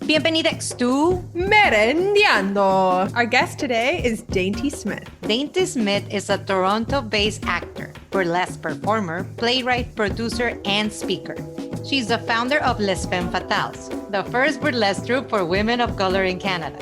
Bienvenidos to Merendiando. Our guest today is Dainty Smith. Dainty Smith is a Toronto-based actor, burlesque performer, playwright, producer, and speaker. She's the founder of Les Femme Fatales, the first burlesque troupe for women of color in Canada.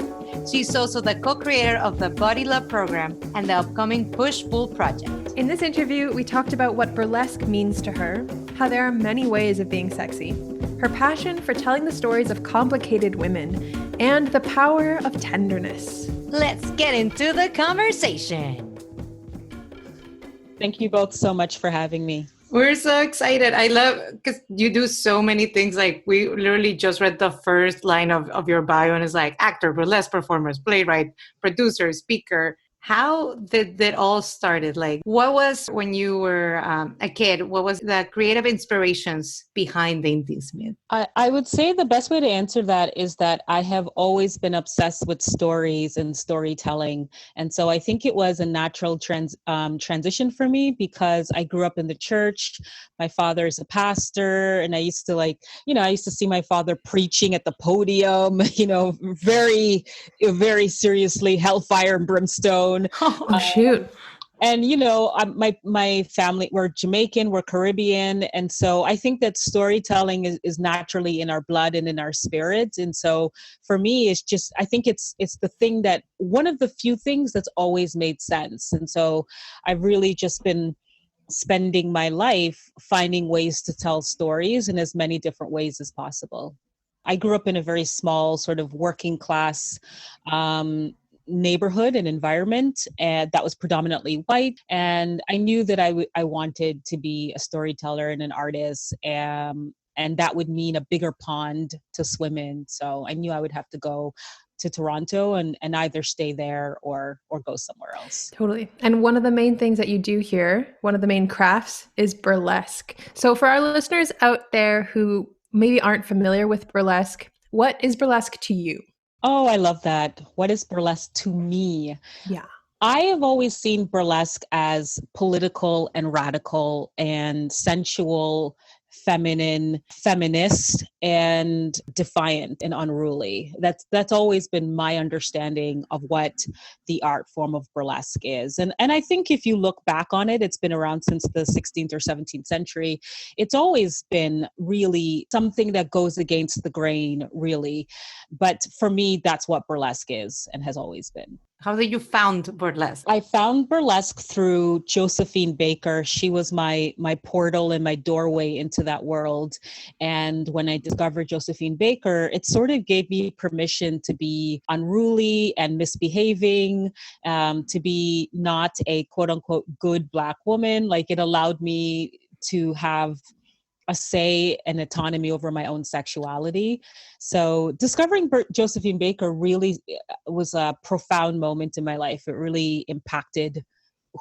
She's also the co-creator of the Body Love program and the upcoming PUSH.PULL project. In this interview, we talked about what burlesque means to her, how there are many ways of being sexy, her passion for telling the stories of complicated women, and the power of tenderness. Let's get into the conversation. Thank you both so much for having me. We're so excited. I love, because you do so many things. Like, we literally just read the first line of your bio, and it's like actor, burlesque performers, playwright, producer, speaker. How did that all started? Like, what was, when you were a kid, what was the creative inspirations behind Dainty Smith? I would say the best way to answer that is that I have always been obsessed with stories and storytelling. And so I think it was a natural transition for me because I grew up in the church. My father is a pastor, and I used to see my father preaching at the podium, very, very seriously, hellfire and brimstone. Oh, shoot. And, my family, we're Jamaican, we're Caribbean. And so I think that storytelling is naturally in our blood and in our spirit. And so for me, I think it's the thing that, one of the few things that's always made sense. And so I've really just been spending my life finding ways to tell stories in as many different ways as possible. I grew up in a very small sort of working class, neighborhood and environment, and that was predominantly white. And I knew that I wanted to be a storyteller and an artist, and that would mean a bigger pond to swim in. So I knew I would have to go to Toronto and either stay there or go somewhere else. Totally. And one of the main things that you do here, one of the main crafts, is burlesque. So for our listeners out there who maybe aren't familiar with burlesque, what is burlesque to you? Oh, I love that. What is burlesque to me? Yeah. I have always seen burlesque as political and radical and sensual, feminine, feminist, and defiant and unruly. That's always been my understanding of what the art form of burlesque is. And I think if you look back on it, it's been around since the 16th or 17th century. It's always been really something that goes against the grain, really. But for me, that's what burlesque is and has always been. How did you found burlesque? I found burlesque through Josephine Baker. She was my portal and my doorway into that world. And when I discovered Josephine Baker, it sort of gave me permission to be unruly and misbehaving, to be not a quote unquote good Black woman. Like, it allowed me to have a say and autonomy over my own sexuality. So discovering Josephine Baker really was a profound moment in my life. It really impacted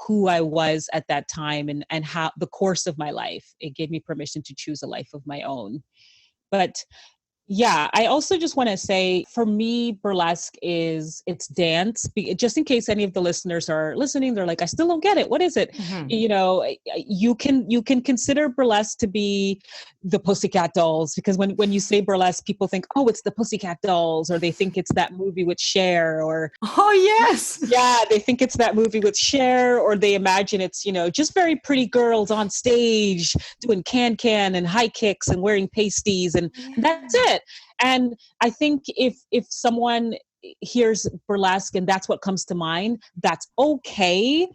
who I was at that time and how the course of my life. It gave me permission to choose a life of my own. But yeah, I also just want to say, for me, burlesque it's dance. Just in case any of the listeners are listening, they're like, I still don't get it. What is it? Mm-hmm. You can consider burlesque to be the Pussycat Dolls, because when you say burlesque, people think, oh, it's the Pussycat Dolls, or they think it's that movie with Cher, or oh yes, yeah, they think it's that movie with Cher, or they imagine it's just very pretty girls on stage doing can and high kicks and wearing pasties, and that's it. And I think if someone hears burlesque and that's what comes to mind, that's okay.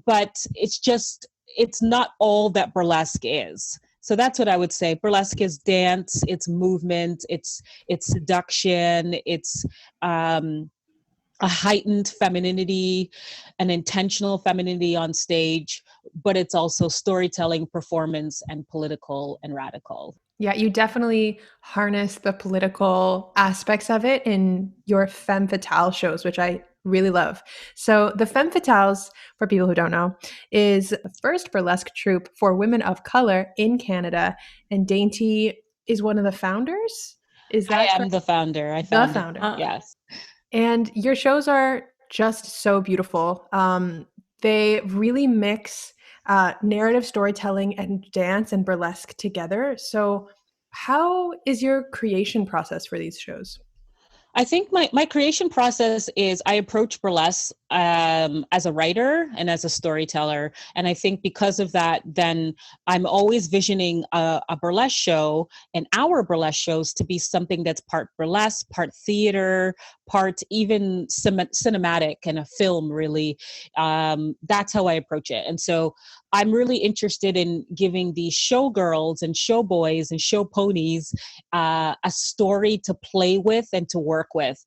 But it's not all that burlesque is. So that's what I would say. Burlesque is dance, it's movement, it's seduction, it's a heightened femininity, an intentional femininity on stage, but it's also storytelling, performance, and political and radical. Yeah, you definitely harness the political aspects of it in your Femme Fatale shows, which I really love. So the Femme Fatales, for people who don't know, is the first burlesque troupe for women of color in Canada. And Dainty is one of the founders? Is that I am the founder. The founder. Yes. And your shows are just so beautiful. They really mix narrative storytelling and dance and burlesque together. So how is your creation process for these shows? I think my creation process is I approach burlesque as a writer and as a storyteller. And I think because of that, then I'm always visioning a burlesque show and our burlesque shows to be something that's part burlesque, part theater, part even cinematic and a film, really. That's how I approach it. And so I'm really interested in giving these showgirls and showboys and show ponies a story to play with and to work with.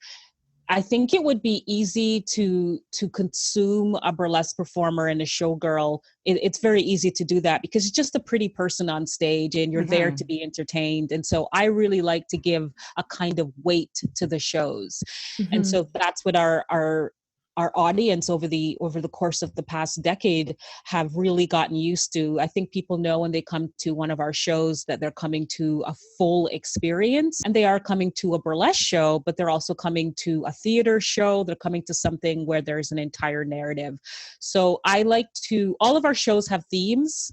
I think it would be easy to consume a burlesque performer and a showgirl. It's very easy to do that because it's just a pretty person on stage and you're there to be entertained. And so I really like to give a kind of weight to the shows. And so that's what our audience over the course of the past decade have really gotten used to. I think people know when they come to one of our shows that they're coming to a full experience, and they are coming to a burlesque show, but they're also coming to a theater show. They're coming to something where there's an entire narrative. So all of our shows have themes.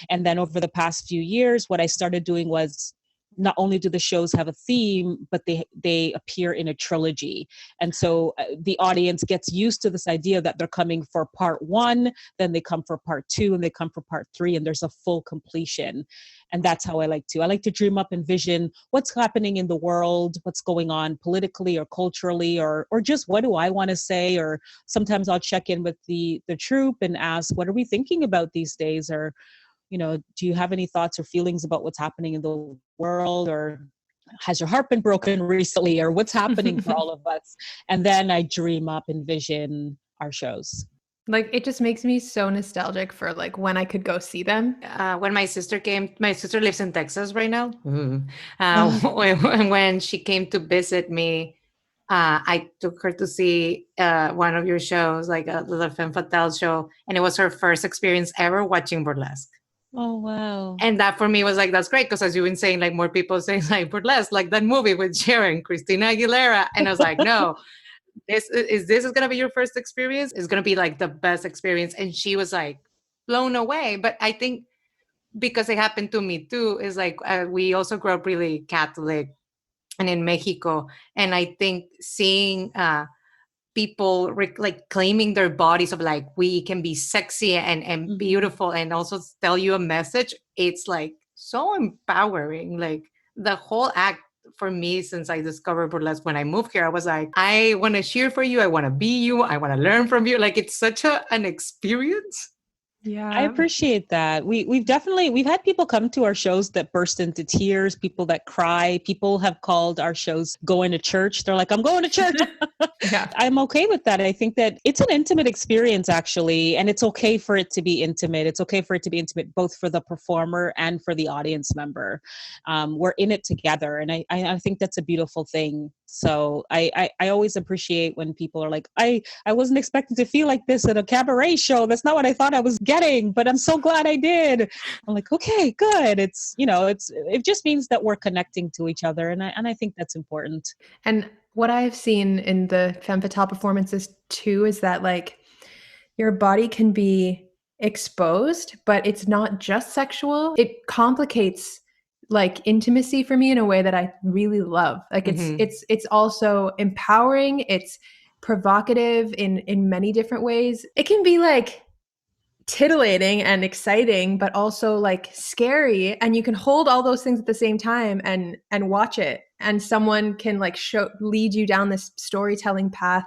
And then over the past few years, what I started doing was not only do the shows have a theme, but they appear in a trilogy. And so the audience gets used to this idea that they're coming for part one, then they come for part two, and they come for part three, and there's a full completion. And that's how I like to dream up and vision what's happening in the world, what's going on politically or culturally, or just what do I want to say? Or sometimes I'll check in with the troupe and ask, what are we thinking about these days? Or, do you have any thoughts or feelings about what's happening in the world? Or has your heart been broken recently? Or what's happening for all of us? And then I dream up and vision our shows. Like, it just makes me so nostalgic for like when I could go see them. When my sister lives in Texas right now. When she came to visit me, I took her to see one of your shows, like a Les Femme Fatales show. And it was her first experience ever watching burlesque. Oh, wow. And that for me was like, that's great. Because as you've been saying, like more people saying like burlesque, like that movie with Sharon, Christina Aguilera. And I was like, no, this is going to be your first experience. It's going to be like the best experience. And she was like blown away. But I think because it happened to me too, is like we also grew up really Catholic and in Mexico. And I think seeing people like claiming their bodies of like, we can be sexy and beautiful and also tell you a message. It's like so empowering. Like the whole act for me, since I discovered burlesque when I moved here, I was like, I want to cheer for you. I want to be you. I want to learn from you. Like it's such an experience. Yeah, I appreciate that. We've had people come to our shows that burst into tears, people that cry. People have called our shows going to church. They're like, I'm going to church. Yeah. I'm okay with that. I think that it's an intimate experience, actually, and it's okay for it to be intimate. It's okay for it to be intimate, both for the performer and for the audience member. We're in it together, and I think that's a beautiful thing. So I always appreciate when people are like, I wasn't expecting to feel like this at a cabaret show. That's not what I thought I was getting, but I'm so glad I did. I'm like, okay, good. It just means that we're connecting to each other. And I think that's important. And what I've seen in the Femme Fatale performances too, is that like your body can be exposed, but it's not just sexual. It complicates like intimacy for me in a way that I really love. Like it's also empowering. It's provocative in many different ways. It can be like titillating and exciting, but also like scary. And you can hold all those things at the same time and watch it. And someone can like lead you down this storytelling path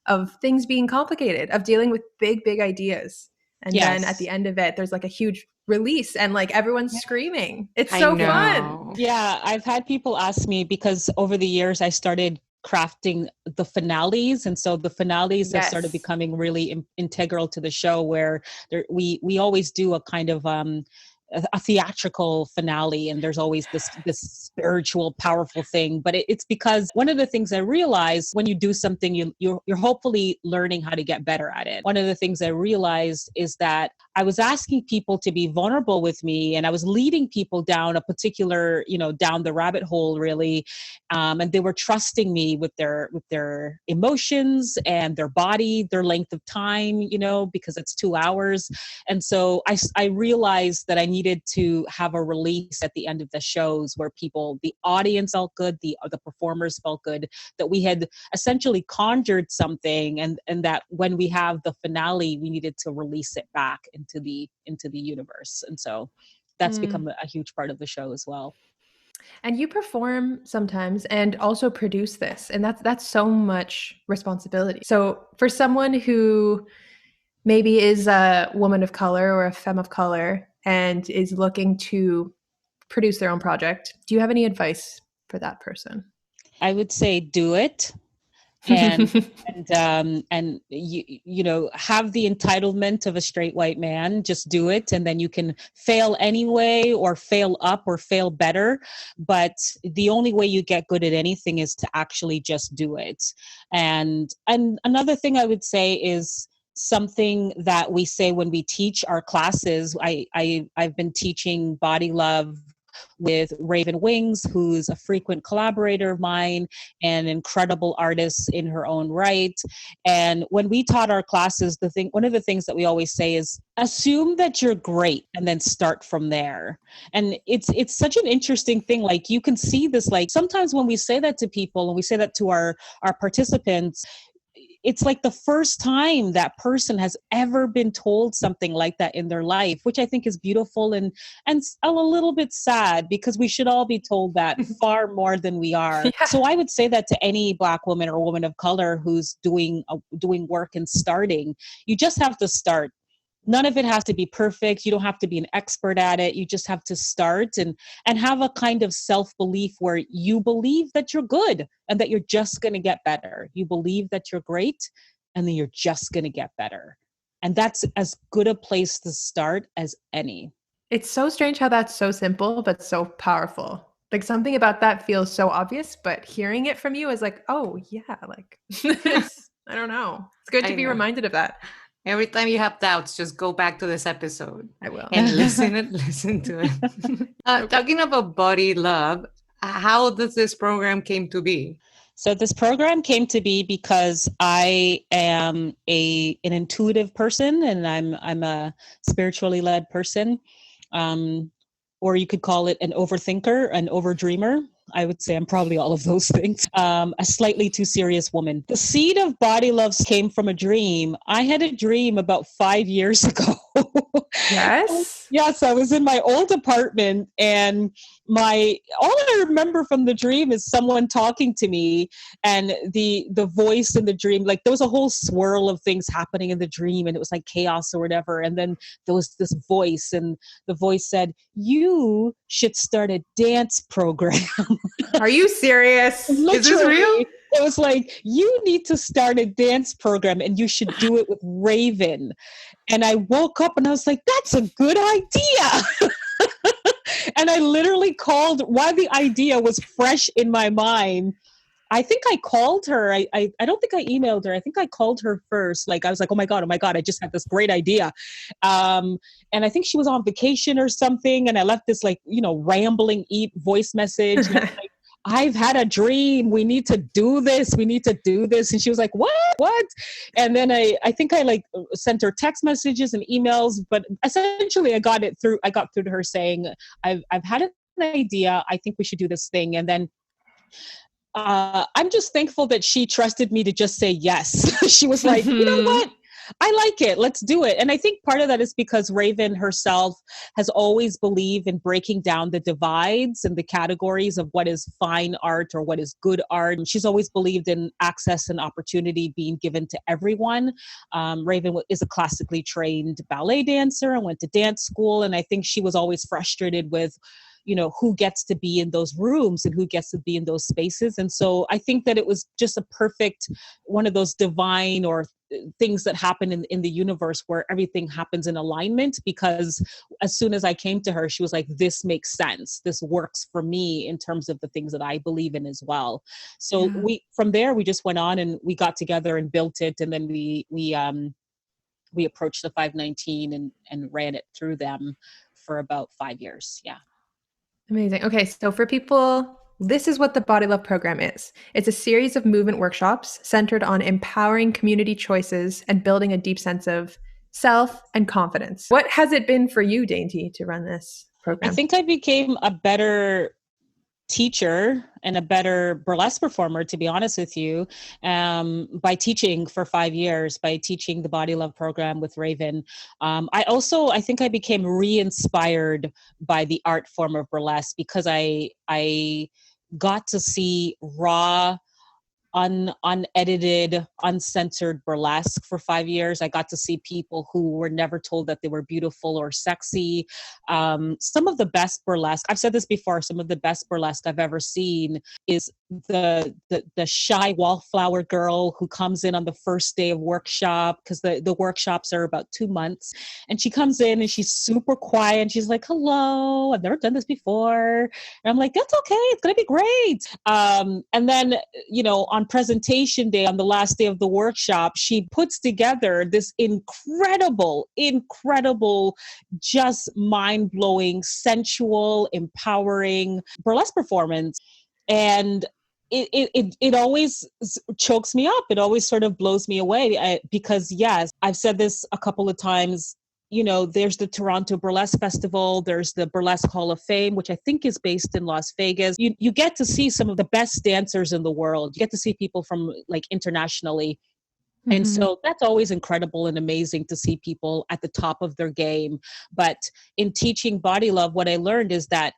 of things being complicated, of dealing with big ideas. And then at the end of it, there's like a huge release and like everyone's screaming. It's so fun. Yeah. I've had people ask me, because over the years I started crafting the finales, and so the finales have started becoming really integral to the show, where we always do a kind of a theatrical finale, and there's always this spiritual, powerful thing. But it's because one of the things I realized, when you do something, you're hopefully learning how to get better at it. One of the things I realized is that I was asking people to be vulnerable with me, and I was leading people down a particular, down the rabbit hole, really. And they were trusting me with their emotions and their body, their length of time, because it's 2 hours. And so I realized that I needed to have a release at the end of the shows where the audience felt good, the performers felt good, that we had essentially conjured something, and that when we have the finale, we needed to release it back into the universe. And so that's become a huge part of the show as well. And you perform sometimes and also produce this, and that's so much responsibility. So for someone who maybe is a woman of color or a femme of color and is looking to produce their own project, do you have any advice for that person? I would say do it. and you have the entitlement of a straight white man. Just do it, and then you can fail anyway, or fail up, or fail better. But the only way you get good at anything is to actually just do it. And another thing I would say is something that we say when we teach our classes. I've been teaching body love with Raven Wings, who's a frequent collaborator of mine and an incredible artist in her own right. And when we taught our classes, one of the things that we always say is assume that you're great and then start from there. And it's such an interesting thing. Like, you can see this, like, sometimes when we say that to people and we say that to our participants, it's like the first time that person has ever been told something like that in their life, which I think is beautiful and a little bit sad, because we should all be told that far more than we are. Yeah. So I would say that to any Black woman or woman of color who's doing work and starting, you just have to start. None of it has to be perfect. You don't have to be an expert at it. You just have to start and have a kind of self-belief where you believe that you're good and that you're just going to get better. You believe that you're great and then you're just going to get better. And that's as good a place to start as any. It's so strange how that's so simple, but so powerful. Like, something about that feels so obvious, but hearing it from you is like, oh yeah, like, I don't know. It's good to be reminded of that. Every time you have doubts, just go back to this episode. I will. And listen to it. Talking about body love, how does this program came to be? So this program came to be because I am an intuitive person, and I'm a spiritually led person, or you could call it an overthinker, an overdreamer. I would say I'm probably all of those things. A slightly too serious woman. The seed of body love came from a dream. I had a dream about 5 years ago. Yes? Yes, I was in my old apartment, and all I remember from the dream is someone talking to me, and the voice in the dream, like, there was a whole swirl of things happening in the dream, and it was like chaos or whatever. And then there was this voice, and the voice said, "You should start a dance program." Are you serious? Is this real? It was like, you need to start a dance program and you should do it with Raven. And I woke up and I was like, that's a good idea. And I literally called, while the idea was fresh in my mind, I think I called her. I don't think I emailed her. I think I called her first. Like, I was like, oh my God, I just had this great idea. And I think she was on vacation or something. And I left this, like, rambling voice message. And I was like, I've had a dream. We need to do this. And she was like, what? And then I think I sent her text messages and emails, but essentially I got through to her saying, I've had an idea. I think we should do this thing. And then I'm just thankful that she trusted me to just say yes. She was like, you know what? I like it. Let's do it. And I think part of that is because Raven herself has always believed in breaking down the divides and the categories of what is fine art or what is good art. And she's always believed in access and opportunity being given to everyone. Raven is a classically trained ballet dancer and went to dance school. And I think she was always frustrated with, who gets to be in those rooms and who gets to be in those spaces. And so I think that it was just a perfect, one of those divine or things that happen in the universe where everything happens in alignment, because as soon as I came to her, she was like, this makes sense. This works for me in terms of the things that I believe in as well. So from there, we just went on and we got together and built it. And then we we approached the 519 and ran it through them for about 5 years. Yeah. Amazing. Okay, so for people, this is what the Body Love program is. It's a series of movement workshops centered on empowering community choices and building a deep sense of self and confidence. What has it been for you, Dainty, to run this I program? think I became a better teacher and a better burlesque performer, to be honest with you, by teaching for 5 years, by teaching the Body Love program with Raven. I think I became re-inspired by the art form of burlesque because I got to see raw, unedited, uncensored burlesque for 5 years. I got to see people who were never told that they were beautiful or sexy. Some of the best burlesque, I've said this before, some of the best burlesque I've ever seen is the shy wallflower girl who comes in on the first day of workshop, because the workshops are about 2 months. And she comes in and she's super quiet and she's like, hello, I've never done this before. And I'm like, that's okay, it's gonna be great. And then, on presentation day, on the last day of the workshop, she puts together this incredible, just mind-blowing, sensual, empowering burlesque performance. And it always chokes me up. It always sort of blows me away because, yes, I've said this a couple of times. There's the Toronto Burlesque Festival. There's the Burlesque Hall of Fame, which I think is based in Las Vegas. You get to see some of the best dancers in the world. You get to see people from internationally. And so that's always incredible and amazing to see people at the top of their game. But in teaching Body Love, what I learned is that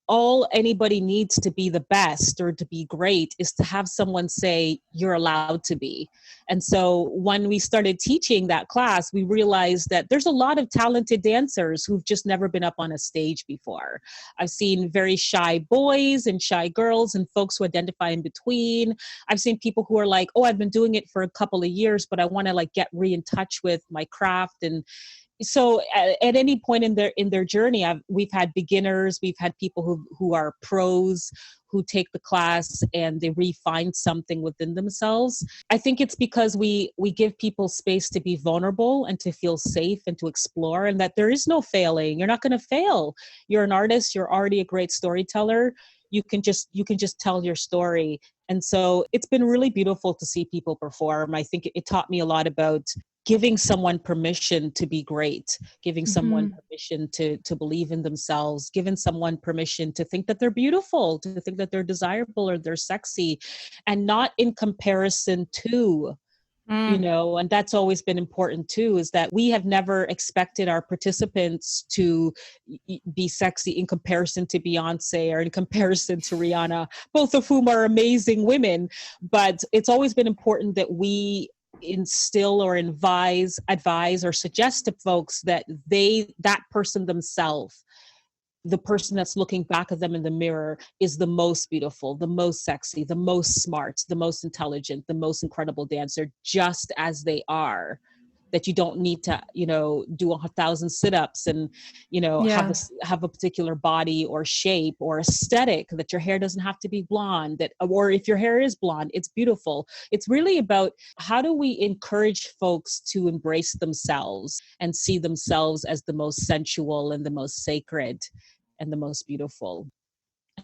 all anybody needs to be the best or to be great is to have someone say, you're allowed to be. And so when we started teaching that class, we realized that there's a lot of talented dancers who've just never been up on a stage before. I've seen very shy boys and shy girls and folks who identify in between. I've seen people who are like, oh, I've been doing it for a couple of years, but I want to get in touch with my craft. And so at any point in their journey, we've had beginners, we've had people who are pros, who take the class and they refine something within themselves. I think it's because we give people space to be vulnerable and to feel safe and to explore, and that there is no failing. You're not going to fail. You're an artist. You're already a great storyteller. You can just tell your story. And so it's been really beautiful to see people perform. I think it taught me a lot about giving someone permission to be great, giving someone permission to believe in themselves, giving someone permission to think that they're beautiful, to think that they're desirable or they're sexy, and not in comparison to, and that's always been important too, is that we have never expected our participants to be sexy in comparison to Beyonce or in comparison to Rihanna, both of whom are amazing women. But it's always been important that we instill or advise or suggest to folks that that person themselves, the person that's looking back at them in the mirror, is the most beautiful, the most sexy, the most smart, the most intelligent, the most incredible dancer, just as they are. That you don't need to, do 1,000 sit-ups and, have a particular body or shape or aesthetic, that your hair doesn't have to be blonde, or if your hair is blonde, it's beautiful. It's really about how do we encourage folks to embrace themselves and see themselves as the most sensual and the most sacred and the most beautiful.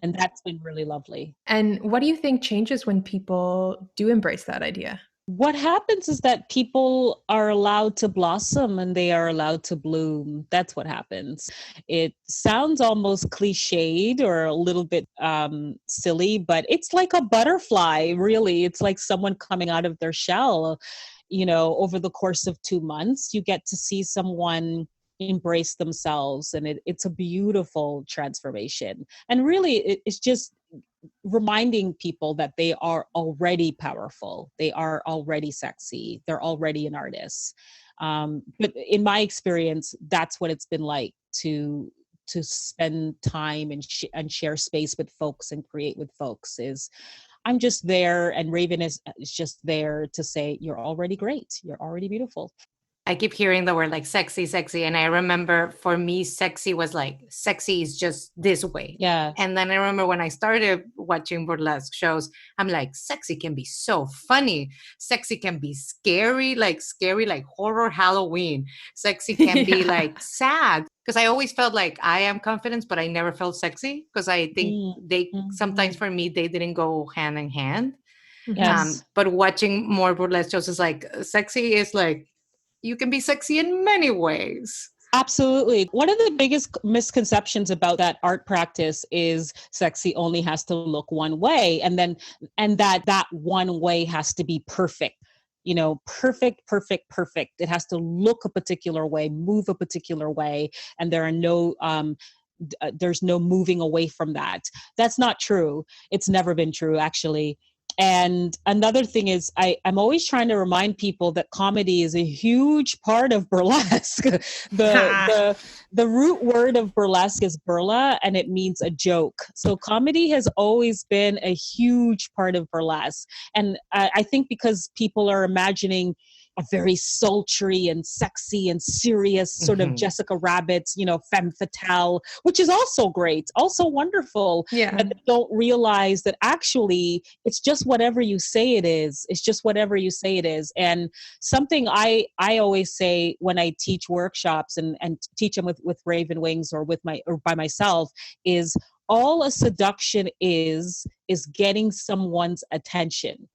And that's been really lovely. And what do you think changes when people do embrace that idea? What happens is that people are allowed to blossom and they are allowed to bloom. That's what happens. It sounds almost cliched or a little bit silly, but it's like a butterfly, really. It's like someone coming out of their shell. Over the course of 2 months, you get to see someone embrace themselves, and it's a beautiful transformation. And really, it's just reminding people that they are already powerful, they are already sexy, they're already an artist. But in my experience, that's what it's been like to spend time and share space with folks and create with folks. Is I'm just there, and Raven is just there to say, you're already great, you're already beautiful. I keep hearing the word like sexy, sexy. And I remember for me, sexy was like, sexy is just this way. Yeah. And then I remember when I started watching burlesque shows, I'm like, sexy can be so funny. Sexy can be scary like horror Halloween. Sexy can be like sad. Because I always felt like I am confidence, but I never felt sexy. Because I think sometimes for me, they didn't go hand in hand. Yes. But watching more burlesque shows is like, sexy is like, you can be sexy in many ways. Absolutely. One of the biggest misconceptions about that art practice is sexy only has to look one way, and that one way has to be perfect. Perfect. It has to look a particular way, move a particular way, and there's no moving away from that. That's not true. It's never been true, actually. And another thing is I'm always trying to remind people that comedy is a huge part of burlesque. The root word of burlesque is burla, and it means a joke. So comedy has always been a huge part of burlesque. And I think because people are imagining a very sultry and sexy and serious sort of Jessica Rabbit's, femme fatale, which is also great, also wonderful. Yeah. But they don't realize that actually it's just whatever you say it is. It's just whatever you say it is. And something I always say when I teach workshops and teach them with Raven Wings or by myself is all a seduction is getting someone's attention.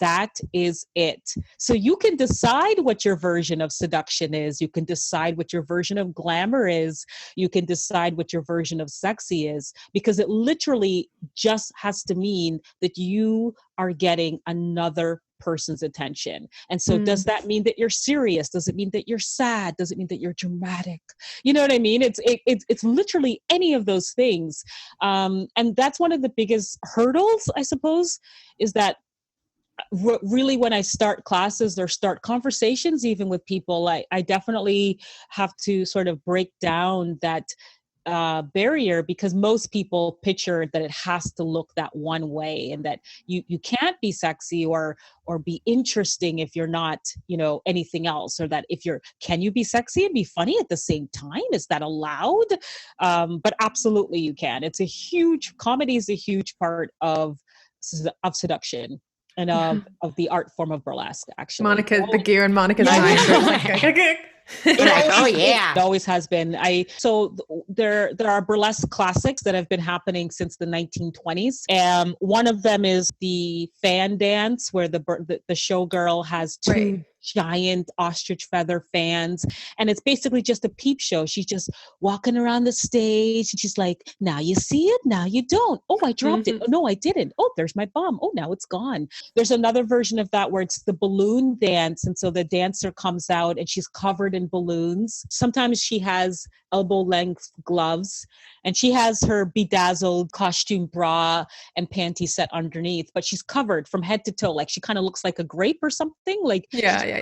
That is it. So you can decide what your version of seduction is. You can decide what your version of glamour is. You can decide what your version of sexy is, because it literally just has to mean that you are getting another person's attention. And so does that mean that you're serious? Does it mean that you're sad? Does it mean that you're dramatic? You know what I mean? It's literally any of those things. And that's one of the biggest hurdles, I suppose, is that really when I start classes or start conversations even with people, I definitely have to sort of break down that barrier, because most people picture that it has to look that one way, and that you can't be sexy or be interesting if you're not, anything else, or that can you be sexy and be funny at the same time? Is that allowed? But absolutely you can. Comedy is a huge part of seduction. And of the art form of burlesque, actually. The gear in Monica's eyes. It always has been. So there are burlesque classics that have been happening since the 1920s. One of them is the fan dance, where the showgirl has two giant ostrich feather fans, and it's basically just a peep show. She's just walking around the stage and she's like, now you see it, now you don't. Oh, I dropped it. Oh, no, I didn't. Oh, there's my bum. Oh, now it's gone. There's another version of that where it's the balloon dance, and so the dancer comes out and she's covered in balloons. Sometimes she has elbow length gloves, and she has her bedazzled costume bra and panty set underneath, but she's covered from head to toe. Like she kind of looks like a grape or something, like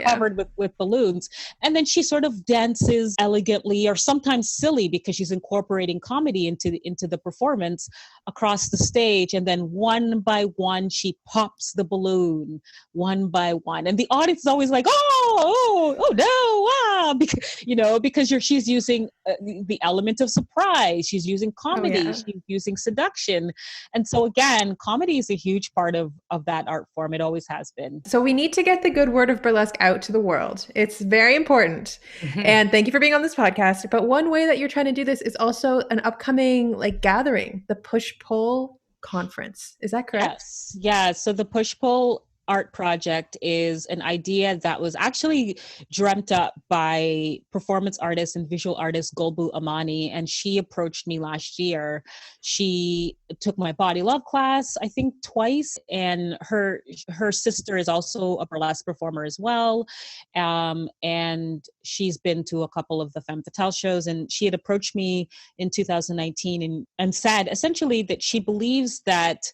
covered with balloons. And then she sort of dances elegantly, or sometimes silly, because she's incorporating comedy into the performance across the stage. And then one by one, she pops the balloon one by one. And the audience is always like, oh no, because she's using the element of surprise. She's using comedy. She's using seduction. And so again, comedy is a huge part of that art form. It always has been. So we need to get the good word of burlesque out to the world. It's very important. And thank you for being on this podcast. But one way that you're trying to do this is also an upcoming gathering, the Push-PULL conference. Is that correct? Yes. Yeah. So the Push-PULL art project is an idea that was actually dreamt up by performance artist and visual artist Golbu Amani, and she approached me last year. She took my body love class, I think twice, and her sister is also a burlesque performer as well, and she's been to a couple of the Femme Fatales shows, and she had approached me in 2019 and said essentially that she believes that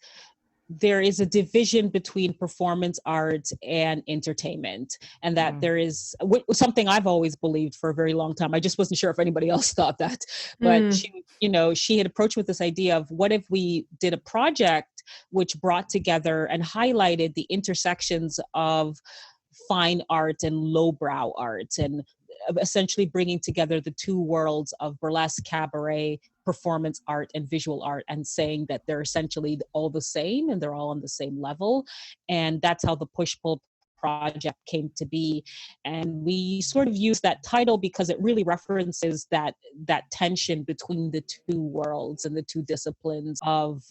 there is a division between performance art and entertainment, and that there is something I've always believed for a very long time. I just wasn't sure if anybody else thought that, but she had approached with this idea of, what if we did a project which brought together and highlighted the intersections of fine art and lowbrow art, and essentially bringing together the two worlds of burlesque, cabaret, performance art, and visual art, and saying that they're essentially all the same and they're all on the same level. And that's how the Push-Pull project came to be. And we sort of use that title because it really references that tension between the two worlds and the two disciplines of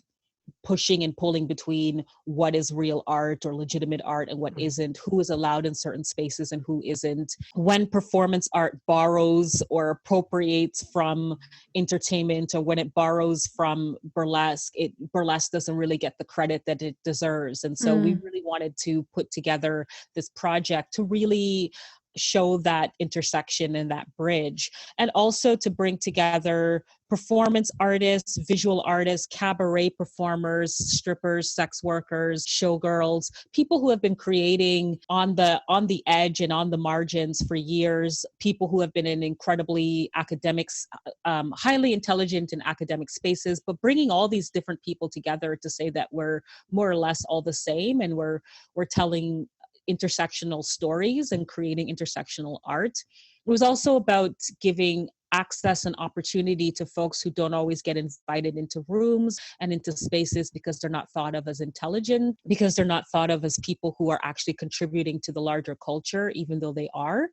pushing and pulling between what is real art or legitimate art and what isn't, who is allowed in certain spaces and who isn't. When performance art borrows or appropriates from entertainment, or when it borrows from burlesque, burlesque doesn't really get the credit that it deserves. And so we really wanted to put together this project to really show that intersection and that bridge, and also to bring together performance artists, visual artists, cabaret performers, strippers, sex workers, showgirls, people who have been creating on the edge and on the margins for years, people who have been in incredibly academics, highly intelligent in academic spaces, but bringing all these different people together to say that we're more or less all the same, and we're telling intersectional stories and creating intersectional art. It was also about giving access and opportunity to folks who don't always get invited into rooms and into spaces because they're not thought of as intelligent, because they're not thought of as people who are actually contributing to the larger culture, even though they are.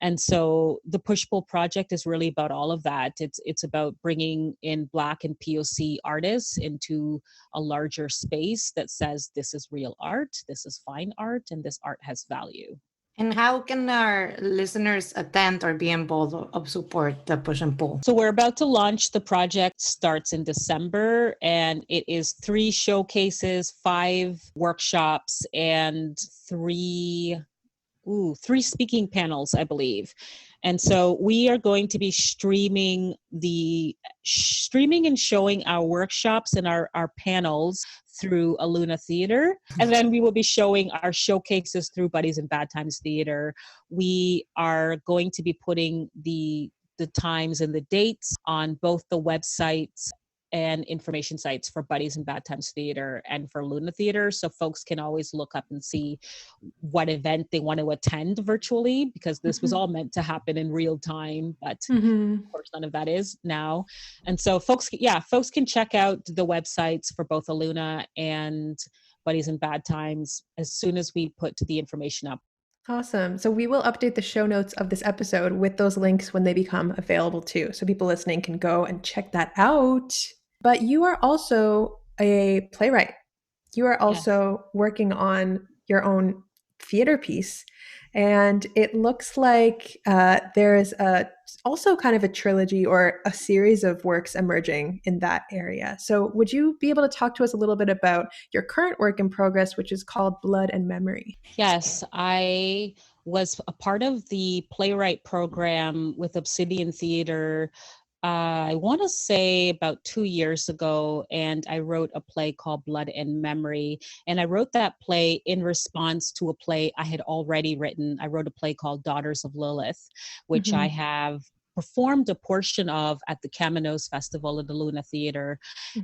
And so the Push-Pull project is really about all of that. It's about bringing in Black and POC artists into a larger space that says this is real art, this is fine art, and this art has value. And how can our listeners attend or be involved of support the Push and Pull? So we're about to launch. The project starts in December, and it is 3 showcases, 5 workshops, and 3 speaking panels, I believe. And so we are going to be streaming and showing our workshops and our panels through Aluna Theater. And then we will be showing our showcases through Buddies in Bad Times Theater. We are going to be putting the times and the dates on both the websites and information sites for Buddies in Bad Times Theater and for Luna Theater. So folks can always look up and see what event they want to attend virtually, because this was all meant to happen in real time, but of course none of that is now. And so folks can check out the websites for both Aluna and Buddies in Bad Times as soon as we put the information up. Awesome. So we will update the show notes of this episode with those links when they become available too. So people listening can go and check that out. But you are also a playwright. You are also working on your own theater piece. And it looks like there's also kind of a trilogy or a series of works emerging in that area. So would you be able to talk to us a little bit about your current work in progress, which is called Blood and Memory? Yes, I was a part of the playwright program with Obsidian Theater. I want to say about 2 years ago, and I wrote a play called Blood and Memory. And I wrote that play in response to a play I had already written. I wrote a play called Daughters of Lilith, which I have performed a portion of at the Caminos Festival at the Luna Theater.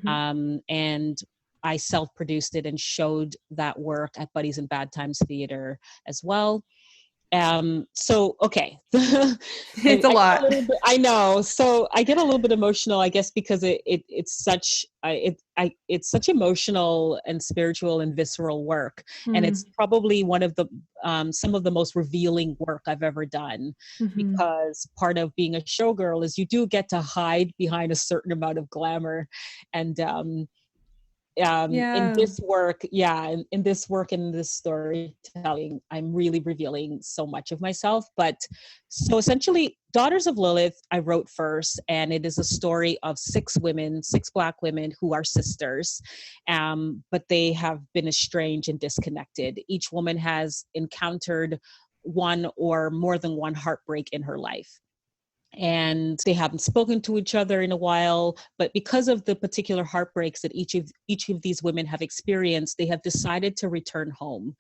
And I self-produced it and showed that work at Buddies in Bad Times Theater as well. Okay. It's a lot. I know. So I get a little bit emotional, I guess, because it's such emotional and spiritual and visceral work. And it's probably one of the, some of the most revealing work I've ever done, because part of being a showgirl is you do get to hide behind a certain amount of glamour. And, in this work, in this storytelling, I'm really revealing so much of myself. But so essentially, Daughters of Lilith, I wrote first, and it is a story of 6 Black women who are sisters, but they have been estranged and disconnected. Each woman has encountered one or more than one heartbreak in her life. And they haven't spoken to each other in a while, but because of the particular heartbreaks that each of these women have experienced, they have decided to return home.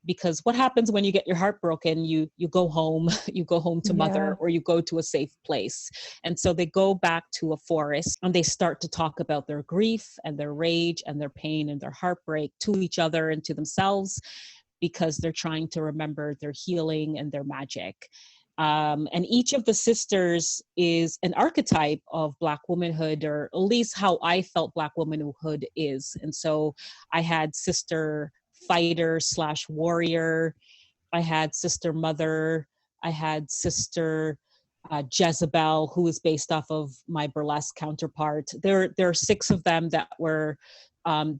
Because what happens when you get your heart broken? You go home, you go home to mother, or you go to a safe place. And so they go back to a forest, and they start to talk about their grief and their rage and their pain and their heartbreak to each other and to themselves. because they're trying to remember their healing and their magic. And each of the sisters is an archetype of Black womanhood, or at least how I felt Black womanhood is. And so I had sister fighter / warrior, I had sister mother, I had sister Jezebel, who is based off of my burlesque counterpart. There are 6 of them that were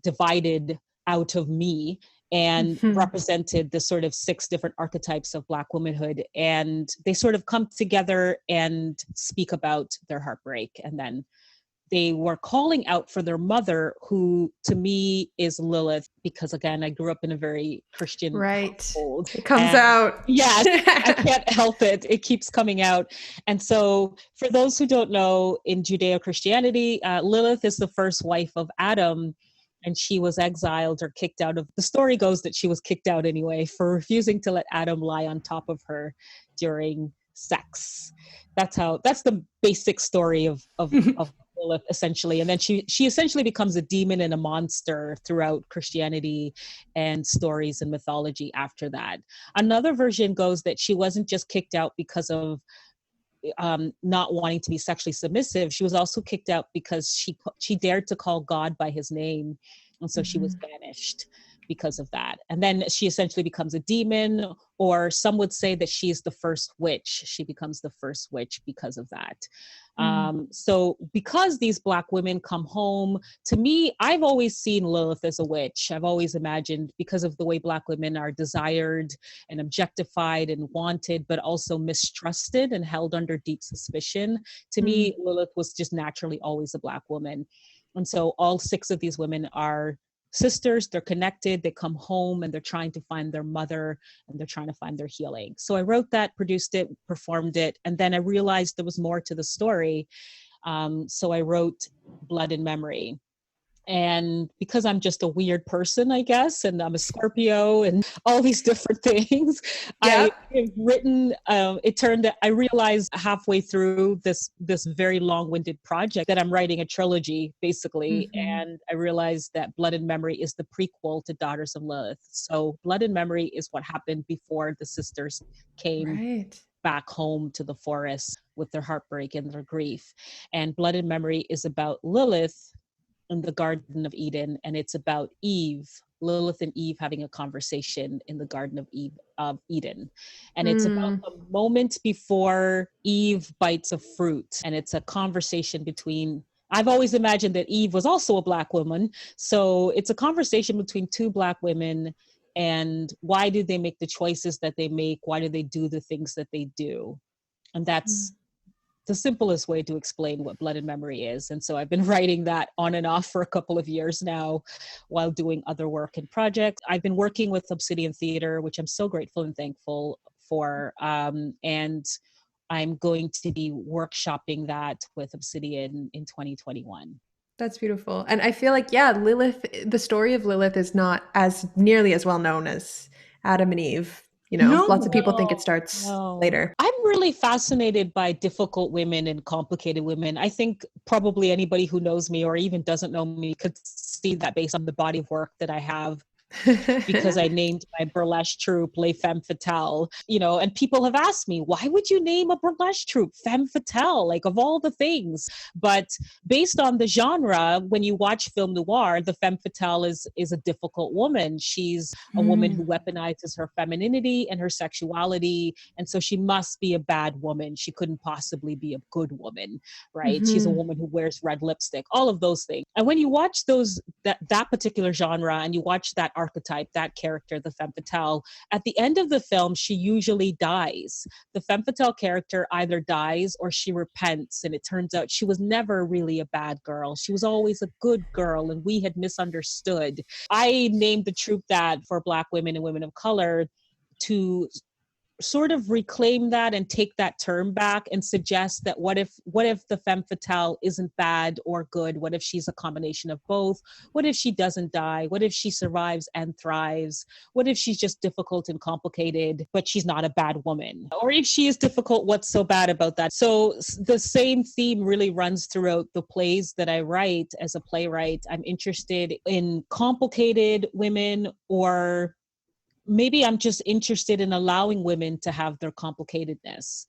divided out of me and represented the sort of 6 different archetypes of Black womanhood. And they sort of come together and speak about their heartbreak. And then they were calling out for their mother, who to me is Lilith, because again, I grew up in a very Christian household. It comes out. Yes, I can't help it. It keeps coming out. And so for those who don't know, in Judeo-Christianity, Lilith is the first wife of Adam, and she was exiled or kicked out of, the story goes that she was kicked out anyway for refusing to let Adam lie on top of her during sex. That's the basic story of Lilith, essentially. And then she essentially becomes a demon and a monster throughout Christianity and stories and mythology after that. Another version goes that she wasn't just kicked out because of not wanting to be sexually submissive. She was also kicked out because she dared to call God by his name. And so she was banished because of that. And then she essentially becomes a demon, or some would say that she's the first witch. She becomes the first witch because of that. So because these Black women come home, to me, I've always seen Lilith as a witch. I've always imagined, because of the way Black women are desired and objectified and wanted, but also mistrusted and held under deep suspicion. To me, Lilith was just naturally always a Black woman. And so all 6 of these women are sisters, they're connected, they come home and they're trying to find their mother and they're trying to find their healing. So I wrote that, produced it, performed it, and then I realized there was more to the story. So I wrote Blood and Memory. And because I'm just a weird person, I guess, and I'm a Scorpio and all these different things, I have written, I realized halfway through this very long-winded project that I'm writing a trilogy, basically. And I realized that Blood and Memory is the prequel to Daughters of Lilith. So Blood and Memory is what happened before the sisters came back home to the forest with their heartbreak and their grief. And Blood and Memory is about Lilith in the Garden of Eden, and it's about Lilith and Eve having a conversation in the Garden of Eden. And it's about the moment before Eve bites a fruit, and it's a conversation between, I've always imagined that Eve was also a Black woman, so it's a conversation between 2 Black women, and why do they make the choices that they make? Why do they do the things that they do? And that's the simplest way to explain what Blood and Memory is. And so I've been writing that on and off for a couple of years now while doing other work and projects. I've been working with Obsidian Theater, which I'm so grateful and thankful for. And I'm going to be workshopping that with Obsidian in 2021. That's beautiful. And I feel like, Lilith, the story of Lilith is not as nearly as well known as Adam and Eve. Lots of people think it starts later. I'm really fascinated by difficult women and complicated women. I think probably anybody who knows me or even doesn't know me could see that based on the body of work that I have. Because I named my burlesque troupe Les Femme Fatales, and people have asked me, why would you name a burlesque troupe Femme Fatale, like of all the things? But based on the genre, when you watch film noir, the Femme Fatale is a difficult woman. She's a woman who weaponizes her femininity and her sexuality, and so she must be a bad woman. She couldn't possibly be a good woman, right? She's a woman who wears red lipstick, all of those things. And when you watch that particular genre and you watch that archetype, that character, the femme fatale, at the end of the film, she usually dies. The femme fatale character either dies or she repents, and it turns out she was never really a bad girl. She was always a good girl, and we had misunderstood. I named the troupe that for Black women and women of color to sort of reclaim that and take that term back and suggest that what if the femme fatale isn't bad or good? What if she's a combination of both? What if she doesn't die? What if she survives and thrives? What if she's just difficult and complicated, but she's not a bad woman? Or if she is difficult, what's so bad about that? So the same theme really runs throughout the plays that I write as a playwright. I'm interested in complicated women or maybe I'm just interested in allowing women to have their complicatedness,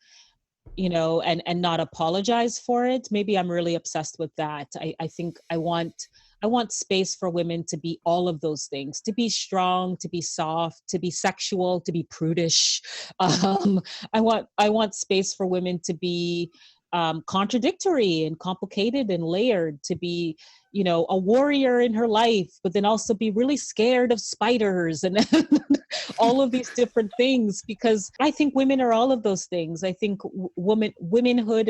and not apologize for it. Maybe I'm really obsessed with that. I think I want space for women to be all of those things, to be strong, to be soft, to be sexual, to be prudish. I want space for women to be contradictory and complicated and layered, to be, a warrior in her life, but then also be really scared of spiders and all of these different things, because I think women are all of those things. I think womanhood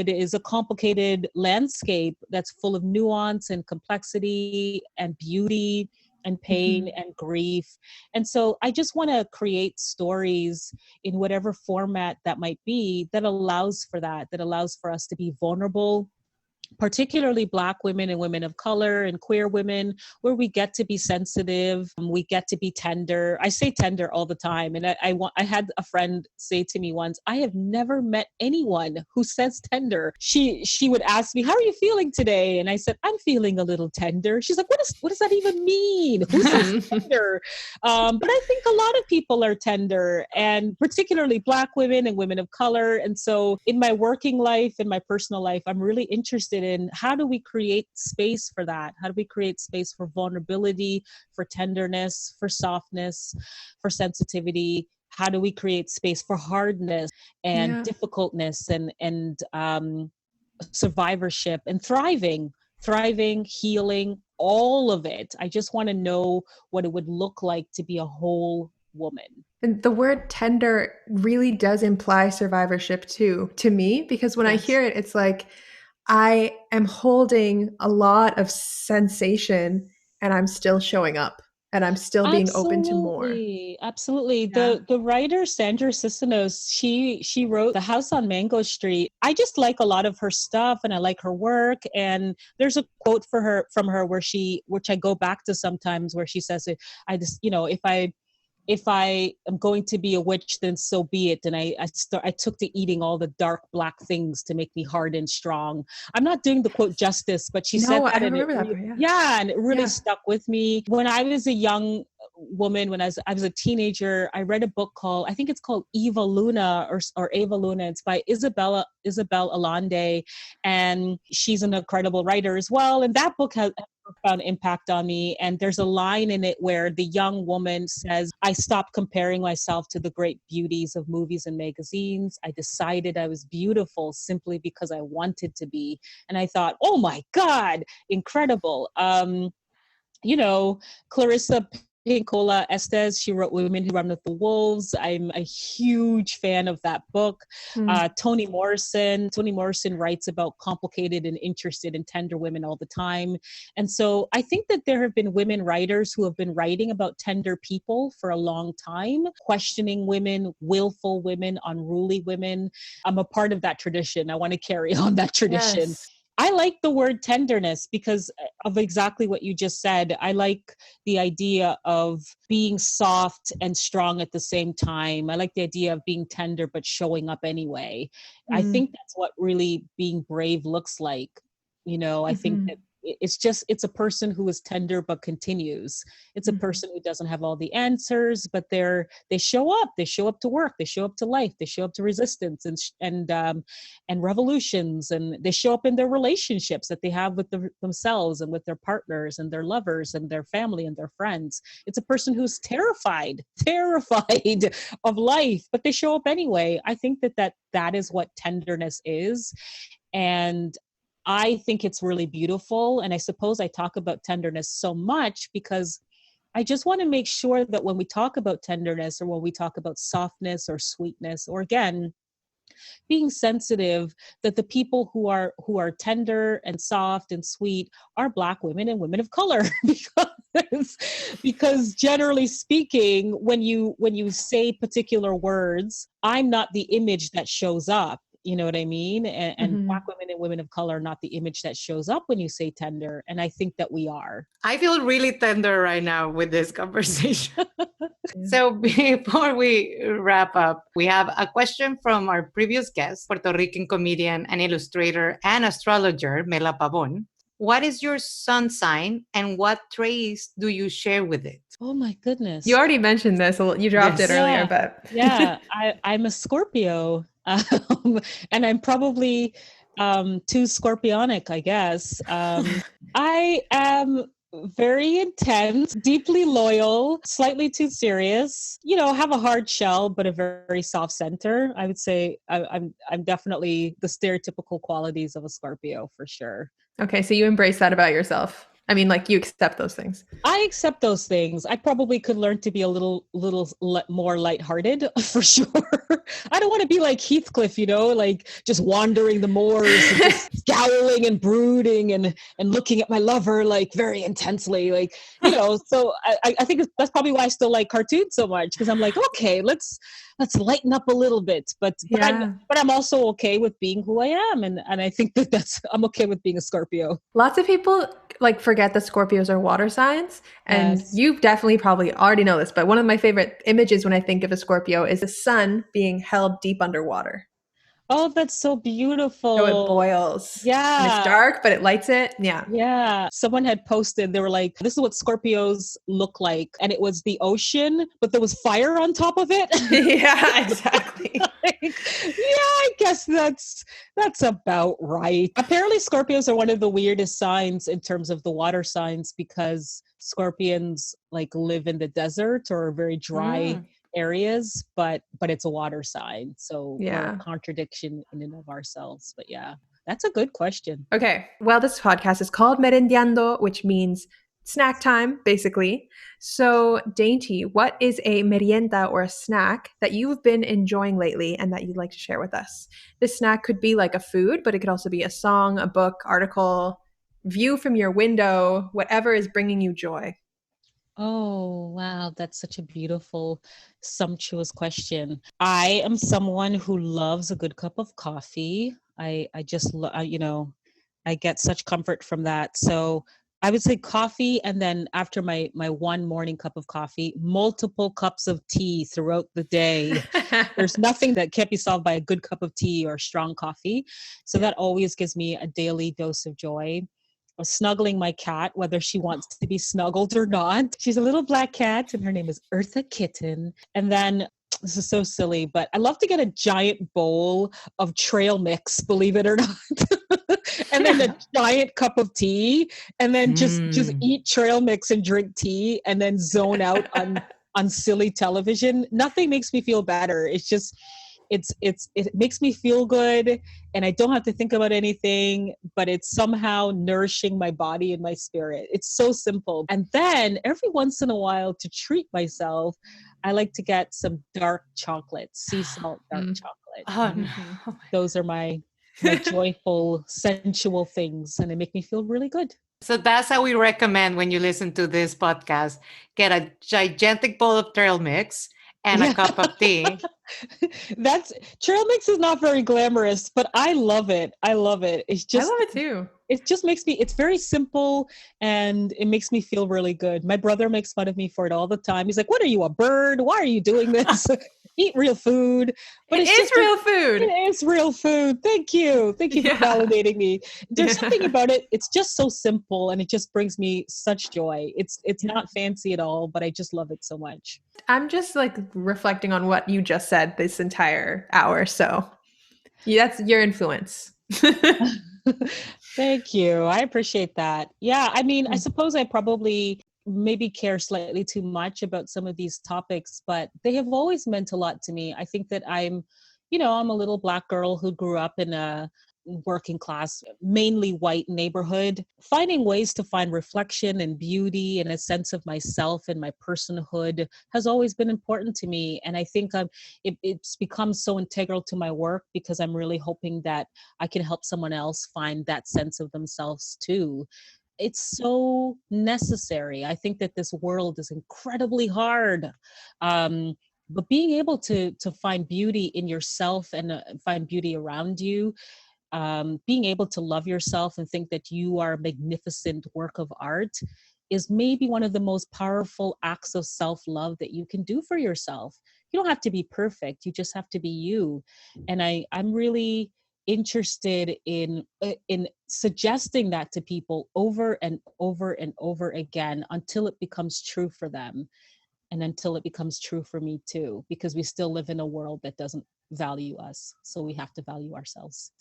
is a complicated landscape that's full of nuance and complexity and beauty and pain and grief. And so I just want to create stories in whatever format that might be that allows for us to be vulnerable, particularly Black women and women of color and queer women, where we get to be sensitive, we get to be tender. I say tender all the time. And I had a friend say to me once, I have never met anyone who says tender. She would ask me, how are you feeling today? And I said, I'm feeling a little tender. She's like, what does that even mean? Who says tender? But I think a lot of people are tender, and particularly Black women and women of color. And so in my working life, in my personal life, I'm really interested in how do we create space for that? How do we create space for vulnerability, for tenderness, for softness, for sensitivity? How do we create space for hardness and difficultness and survivorship and thriving, healing, all of it? I just want to know what it would look like to be a whole woman. And the word tender really does imply survivorship too, to me, because when I hear it, it's like, I am holding a lot of sensation and I'm still showing up and I'm still being open to more. Absolutely. Yeah. The writer Sandra Cisneros, she wrote The House on Mango Street. I just like a lot of her stuff and I like her work. And there's a quote from her which I go back to sometimes, where she says, I just, if I am going to be a witch, then so be it. And I took to eating all the dark Black things to make me hard and strong. I'm not doing the quote justice, but she said that. I remember that part, and it really stuck with me. When I was a young woman, when I was a teenager, I read a book called, I think it's called Eva Luna or Ava Luna. It's by Isabel Allende, and she's an incredible writer as well. And that book has a profound impact on me. And there's a line in it where the young woman says, I stopped comparing myself to the great beauties of movies and magazines. I decided I was beautiful simply because I wanted to be. And I thought, oh my God, incredible. Clarissa Pinkola Estes, she wrote Women Who Run with the Wolves. I'm a huge fan of that book. Toni Morrison writes about complicated and interested and tender women all the time. And so I think that there have been women writers who have been writing about tender people for a long time, questioning women, willful women, unruly women. I'm a part of that tradition. I want to carry on that tradition. Yes. I like the word tenderness because of exactly what you just said. I like the idea of being soft and strong at the same time. I like the idea of being tender but showing up anyway. I think that's what really being brave looks like. I think that it's a person who is tender but continues. It's a person who doesn't have all the answers, but they show up to work, they show up to life, they show up to resistance and revolutions, and they show up in their relationships that they have with themselves and with their partners and their lovers and their family and their friends. It's a person who's terrified of life, but they show up anyway. I think that is what tenderness is. And I think it's really beautiful. And I suppose I talk about tenderness so much because I just want to make sure that when we talk about tenderness or when we talk about softness or sweetness, or again, being sensitive, that the people who are tender and soft and sweet are Black women and women of color. because generally speaking, when you say particular words, I'm not the image that shows up. You know what I mean? And Black women and women of color are not the image that shows up when you say tender. And I think that we are. I feel really tender right now with this conversation. So before we wrap up, we have a question from our previous guest, Puerto Rican comedian and illustrator and astrologer, Mela Pavon. what is your sun sign and what traits do you share with it? Oh my goodness. You already mentioned this. You dropped Yes. it earlier, but Yeah, I'm a Scorpio, and I'm probably too scorpionic, I guess. I am very intense, deeply loyal, slightly too serious. You know, have a hard shell, but a very soft center. I would say I'm definitely the stereotypical qualities of a Scorpio for sure. okay, so you embrace that about yourself. I mean, like you accept those things. I accept those things. I probably could learn to be a more lighthearted for sure. I don't want to be like Heathcliff, you know, like just wandering the moors and just scowling and brooding and looking at my lover like very intensely, like, you know. So I think that's probably why I still like cartoons so much, because I'm like, okay, let's lighten up a little bit, but I'm also okay with being who I am, and I think I'm okay with being a Scorpio. Lots of people like forget that Scorpios are water signs, and Yes. you definitely probably already know this, but one of my favorite images when I think of a Scorpio is the sun being held deep underwater. Oh, that's so beautiful. So it boils. Yeah. And it's dark, but it lights it. Yeah. Yeah. Someone had posted, they were like, this is what Scorpios look like. And it was the ocean, but there was fire on top of it. Yeah, exactly. Like, yeah, I guess that's about right. Apparently Scorpios are one of the weirdest signs in terms of the water signs, because scorpions like live in the desert or very dry areas, but it's a water sign. So we're a contradiction in and of ourselves. But yeah, that's a good question. Okay. Well, this podcast is called Merendiando, which means snack time, basically. So, Dainty, what is a merienda or a snack that you've been enjoying lately and that you'd like to share with us? This snack could be like a food, but it could also be a song, a book, article, view from your window, whatever is bringing you joy. Oh, wow. That's such a beautiful, sumptuous question. I am someone who loves a good cup of coffee. I just, you know, I get such comfort from that. So I would say coffee. And then after my one morning cup of coffee, multiple cups of tea throughout the day. There's nothing that can't be solved by a good cup of tea or strong coffee. So that always gives me a daily dose of joy. Snuggling my cat, whether she wants to be snuggled or not. She's a little black cat and her name is Eartha Kitten. And then, this is so silly, but I love to get a giant bowl of trail mix, believe it or not. And then a giant cup of tea, and then just eat trail mix and drink tea, and then zone out on silly television. Nothing makes me feel better. It's just it makes me feel good, and I don't have to think about anything, but it's somehow nourishing my body and my spirit. It's so simple. And then every once in a while, to treat myself, I like to get some dark chocolate, sea salt dark chocolate. Oh, no. Those are my joyful, sensual things, and they make me feel really good. So that's how we recommend when you listen to this podcast. Get a gigantic bowl of trail mix and a cup of tea. That's trail mix is not very glamorous, but I love it. I love it. It's just, I love it too. It just makes me, it's very simple and it makes me feel really good. My brother makes fun of me for it all the time. He's like, what are you, a bird? Why are you doing this? Eat real food. But It is real food. It is real food. Thank you. Thank you for validating me. There's something about it. It's just so simple and it just brings me such joy. It's not fancy at all, but I just love it so much. I'm just like reflecting on what you just said this entire hour. So that's your influence. Thank you. I appreciate that. Yeah. I mean, I suppose I probably maybe care slightly too much about some of these topics, but they have always meant a lot to me. I think that I'm a little Black girl who grew up in a working class, mainly white neighborhood. Finding ways to find reflection and beauty and a sense of myself and my personhood has always been important to me. And I think it's become so integral to my work because I'm really hoping that I can help someone else find that sense of themselves too. It's so necessary. I think that this world is incredibly hard. But being able to find beauty in yourself and find beauty around you, being able to love yourself and think that you are a magnificent work of art is maybe one of the most powerful acts of self-love that you can do for yourself. You don't have to be perfect. You just have to be you. And I'm really interested in suggesting that to people over and over and over again until it becomes true for them, and until it becomes true for me too, because we still live in a world that doesn't value us. So we have to value ourselves.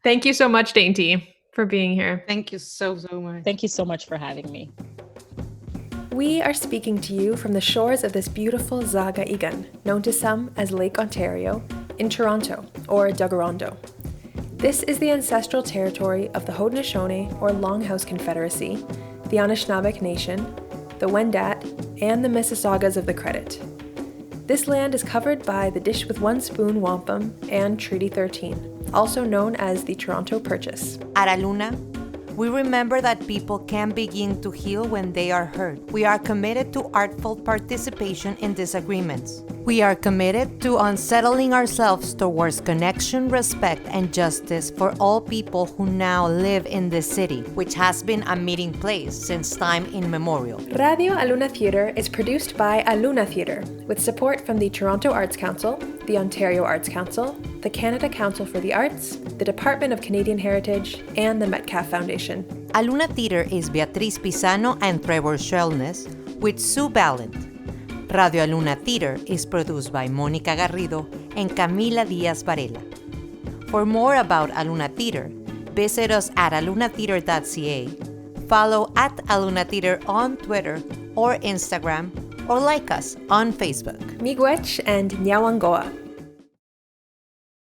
Thank you so much, Dainty, for being here. Thank you so much. Thank you so much for having me. We are speaking to you from the shores of this beautiful Zaga Igan, known to some as Lake Ontario, in Toronto, or Tuggeranto. This is the ancestral territory of the Haudenosaunee, or Longhouse Confederacy, the Anishinaabe Nation, the Wendat, and the Mississaugas of the Credit. This land is covered by the Dish with One Spoon Wampum and Treaty 13, also known as the Toronto Purchase. Araluna, we remember that people can begin to heal when they are hurt. We are committed to artful participation in disagreements. We are committed to unsettling ourselves towards connection, respect, and justice for all people who now live in this city, which has been a meeting place since time immemorial. Radio Aluna Theatre is produced by Aluna Theatre, with support from the Toronto Arts Council, the Ontario Arts Council, the Canada Council for the Arts, the Department of Canadian Heritage, and the Metcalfe Foundation. Aluna Theatre is Beatriz Pisano and Trevor Shelness, with Sue Ballant. Radio Aluna Theatre is produced by Mónica Garrido and Camila Díaz Varela. For more about Aluna Theatre, visit us at alunatheatre.ca, follow at Aluna Theatre on Twitter or Instagram, or like us on Facebook. Miigwech and Nyawangoa.